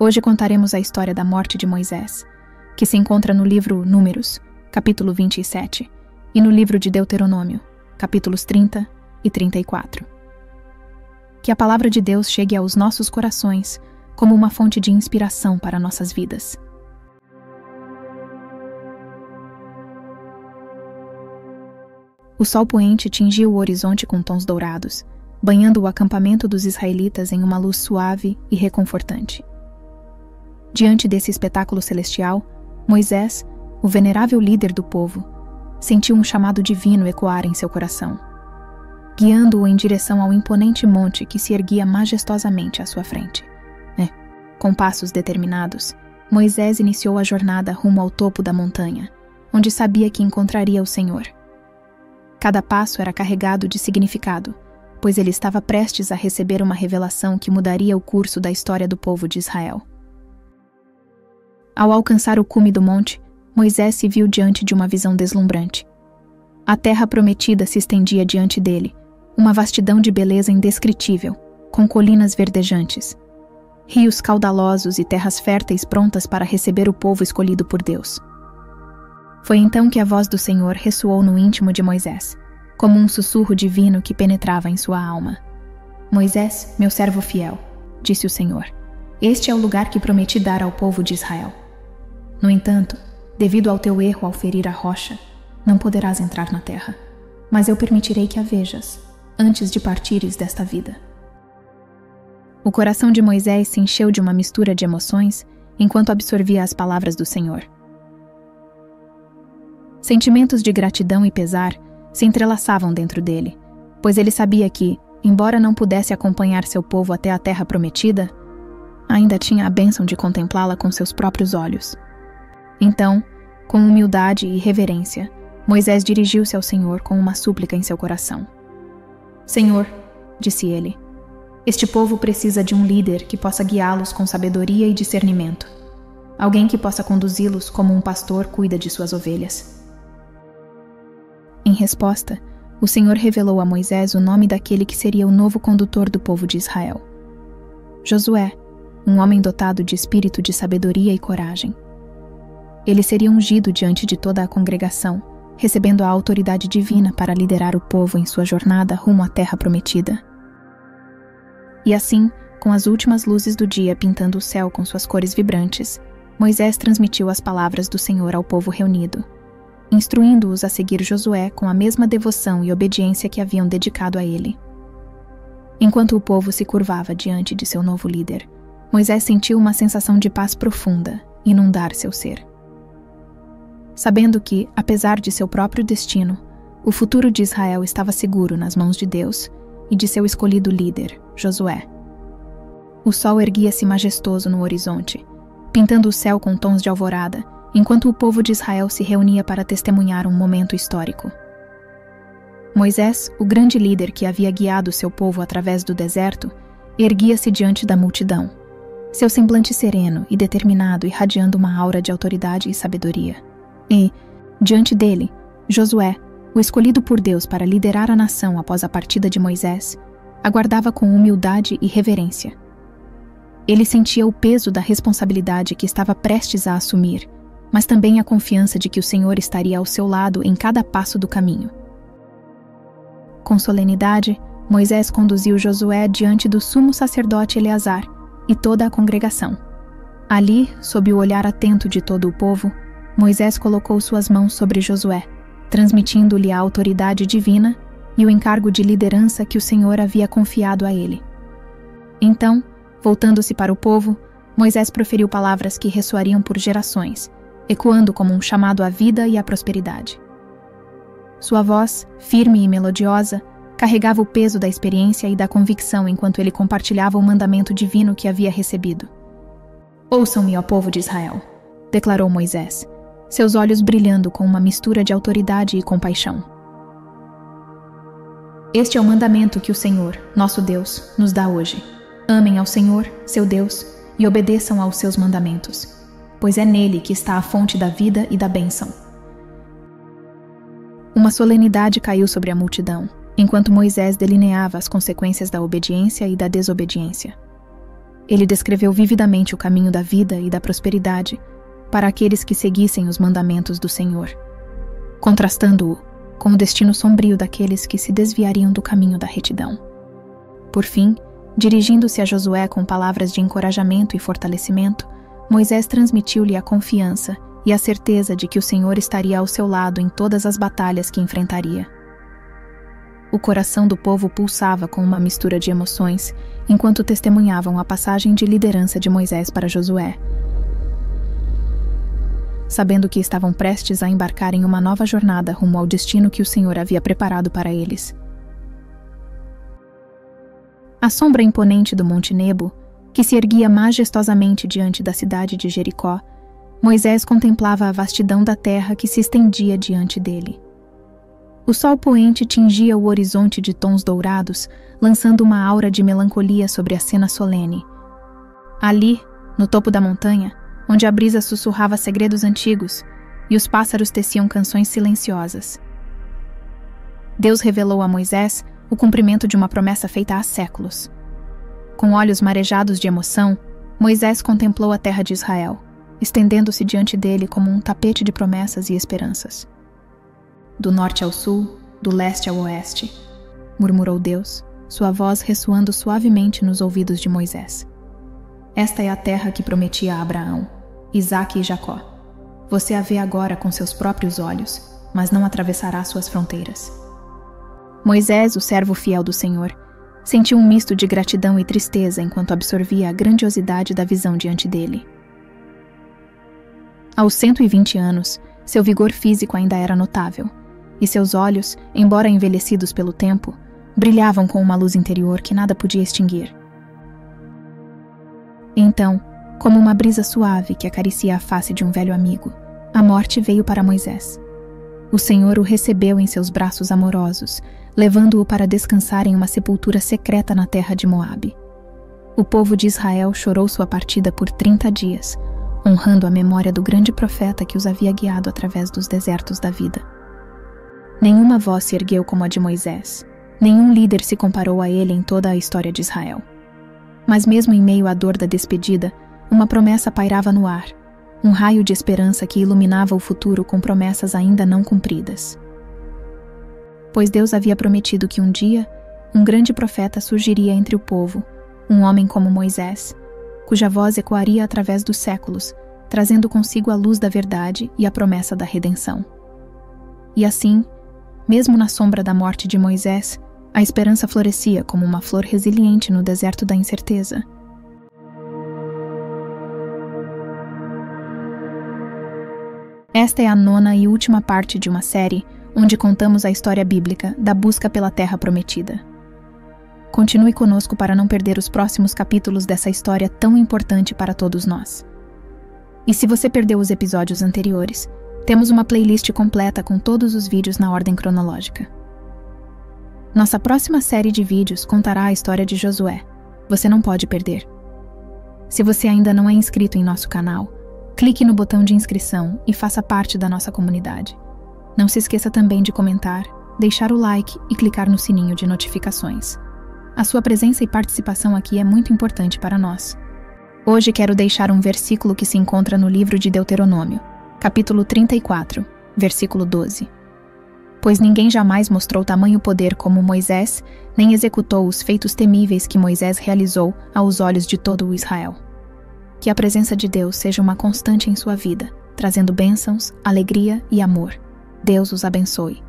Hoje contaremos a história da morte de Moisés, que se encontra no livro Números, capítulo 27, e no livro de Deuteronômio, capítulos 30 e 34. Que a palavra de Deus chegue aos nossos corações como uma fonte de inspiração para nossas vidas. O sol poente tingiu o horizonte com tons dourados, banhando o acampamento dos israelitas em uma luz suave e reconfortante. Diante desse espetáculo celestial, Moisés, o venerável líder do povo, sentiu um chamado divino ecoar em seu coração, guiando-o em direção ao imponente monte que se erguia majestosamente à sua frente. Com passos determinados, Moisés iniciou a jornada rumo ao topo da montanha, onde sabia que encontraria o Senhor. Cada passo era carregado de significado, pois ele estava prestes a receber uma revelação que mudaria o curso da história do povo de Israel. Ao alcançar o cume do monte, Moisés se viu diante de uma visão deslumbrante. A terra prometida se estendia diante dele, uma vastidão de beleza indescritível, com colinas verdejantes, rios caudalosos e terras férteis prontas para receber o povo escolhido por Deus. Foi então que a voz do Senhor ressoou no íntimo de Moisés, como um sussurro divino que penetrava em sua alma. "Moisés, meu servo fiel", disse o Senhor, "este é o lugar que prometi dar ao povo de Israel. No entanto, devido ao teu erro ao ferir a rocha, não poderás entrar na terra, mas eu permitirei que a vejas, antes de partires desta vida." O coração de Moisés se encheu de uma mistura de emoções enquanto absorvia as palavras do Senhor. Sentimentos de gratidão e pesar se entrelaçavam dentro dele, pois ele sabia que, embora não pudesse acompanhar seu povo até a terra prometida, ainda tinha a bênção de contemplá-la com seus próprios olhos. Então, com humildade e reverência, Moisés dirigiu-se ao Senhor com uma súplica em seu coração. "Senhor", disse ele, "este povo precisa de um líder que possa guiá-los com sabedoria e discernimento, alguém que possa conduzi-los como um pastor cuida de suas ovelhas." Em resposta, o Senhor revelou a Moisés o nome daquele que seria o novo condutor do povo de Israel: Josué, um homem dotado de espírito de sabedoria e coragem. Ele seria ungido diante de toda a congregação, recebendo a autoridade divina para liderar o povo em sua jornada rumo à terra prometida. E assim, com as últimas luzes do dia pintando o céu com suas cores vibrantes, Moisés transmitiu as palavras do Senhor ao povo reunido, instruindo-os a seguir Josué com a mesma devoção e obediência que haviam dedicado a ele. Enquanto o povo se curvava diante de seu novo líder, Moisés sentiu uma sensação de paz profunda inundar seu ser. Sabendo que, apesar de seu próprio destino, o futuro de Israel estava seguro nas mãos de Deus e de seu escolhido líder, Josué. O sol erguia-se majestoso no horizonte, pintando o céu com tons de alvorada, enquanto o povo de Israel se reunia para testemunhar um momento histórico. Moisés, o grande líder que havia guiado seu povo através do deserto, erguia-se diante da multidão, seu semblante sereno e determinado irradiando uma aura de autoridade e sabedoria. E, diante dele, Josué, o escolhido por Deus para liderar a nação após a partida de Moisés, aguardava com humildade e reverência. Ele sentia o peso da responsabilidade que estava prestes a assumir, mas também a confiança de que o Senhor estaria ao seu lado em cada passo do caminho. Com solenidade, Moisés conduziu Josué diante do sumo sacerdote Eleazar e toda a congregação. Ali, sob o olhar atento de todo o povo, Moisés colocou suas mãos sobre Josué, transmitindo-lhe a autoridade divina e o encargo de liderança que o Senhor havia confiado a ele. Então, voltando-se para o povo, Moisés proferiu palavras que ressoariam por gerações, ecoando como um chamado à vida e à prosperidade. Sua voz, firme e melodiosa, carregava o peso da experiência e da convicção enquanto ele compartilhava o mandamento divino que havia recebido. "Ouçam-me, ó povo de Israel", declarou Moisés, seus olhos brilhando com uma mistura de autoridade e compaixão. "Este é o mandamento que o Senhor, nosso Deus, nos dá hoje. Amem ao Senhor, seu Deus, e obedeçam aos seus mandamentos, pois é nele que está a fonte da vida e da bênção." Uma solenidade caiu sobre a multidão, enquanto Moisés delineava as consequências da obediência e da desobediência. ele descreveu vividamente o caminho da vida e da prosperidade para aqueles que seguissem os mandamentos do Senhor, contrastando-o com o destino sombrio daqueles que se desviariam do caminho da retidão. Por fim, dirigindo-se a Josué com palavras de encorajamento e fortalecimento, Moisés transmitiu-lhe a confiança e a certeza de que o Senhor estaria ao seu lado em todas as batalhas que enfrentaria. O coração do povo pulsava com uma mistura de emoções enquanto testemunhavam a passagem de liderança de Moisés para Josué, sabendo que estavam prestes a embarcar em uma nova jornada rumo ao destino que o Senhor havia preparado para eles. A sombra imponente do Monte Nebo, que se erguia majestosamente diante da cidade de Jericó, Moisés contemplava a vastidão da terra que se estendia diante dele. O sol poente tingia o horizonte de tons dourados, lançando uma aura de melancolia sobre a cena solene. Ali, no topo da montanha, onde a brisa sussurrava segredos antigos e os pássaros teciam canções silenciosas, Deus revelou a Moisés o cumprimento de uma promessa feita há séculos. Com olhos marejados de emoção, Moisés contemplou a terra de Israel, estendendo-se diante dele como um tapete de promessas e esperanças. Do norte ao sul, do leste ao oeste, murmurou Deus, sua voz ressoando suavemente nos ouvidos de Moisés. Esta é a terra que prometi a Abraão, Isaque e Jacó. Você a vê agora com seus próprios olhos, mas não atravessará suas fronteiras. Moisés, o servo fiel do Senhor, sentiu um misto de gratidão e tristeza enquanto absorvia a grandiosidade da visão diante dele. Aos 120 anos, seu vigor físico ainda era notável, e seus olhos, embora envelhecidos pelo tempo, brilhavam com uma luz interior que nada podia extinguir. Então, como uma brisa suave que acaricia a face de um velho amigo, a morte veio para Moisés. O Senhor o recebeu em seus braços amorosos, levando-o para descansar em uma sepultura secreta na terra de Moabe. O povo de Israel chorou sua partida por 30 dias, honrando a memória do grande profeta que os havia guiado através dos desertos da vida. Nenhuma voz se ergueu como a de Moisés, nenhum líder se comparou a ele em toda a história de Israel. Mas mesmo em meio à dor da despedida, uma promessa pairava no ar, um raio de esperança que iluminava o futuro com promessas ainda não cumpridas. Pois Deus havia prometido que um dia, um grande profeta surgiria entre o povo, um homem como Moisés, cuja voz ecoaria através dos séculos, trazendo consigo a luz da verdade e a promessa da redenção. E assim, mesmo na sombra da morte de Moisés, a esperança florescia como uma flor resiliente no deserto da incerteza. Esta é a 9ª e última parte de uma série onde contamos a história bíblica da busca pela Terra Prometida. Continue conosco para não perder os próximos capítulos dessa história tão importante para todos nós. E se você perdeu os episódios anteriores, temos uma playlist completa com todos os vídeos na ordem cronológica. Nossa próxima série de vídeos contará a história de Josué. Você não pode perder. Se você ainda não é inscrito em nosso canal, clique no botão de inscrição e faça parte da nossa comunidade. Não se esqueça também de comentar, deixar o like e clicar no sininho de notificações. A sua presença e participação aqui é muito importante para nós. Hoje quero deixar um versículo que se encontra no livro de Deuteronômio, capítulo 34, versículo 12. Pois ninguém jamais mostrou tamanho poder como Moisés, nem executou os feitos temíveis que Moisés realizou aos olhos de todo o Israel. Que a presença de Deus seja uma constante em sua vida, trazendo bênçãos, alegria e amor. Deus os abençoe.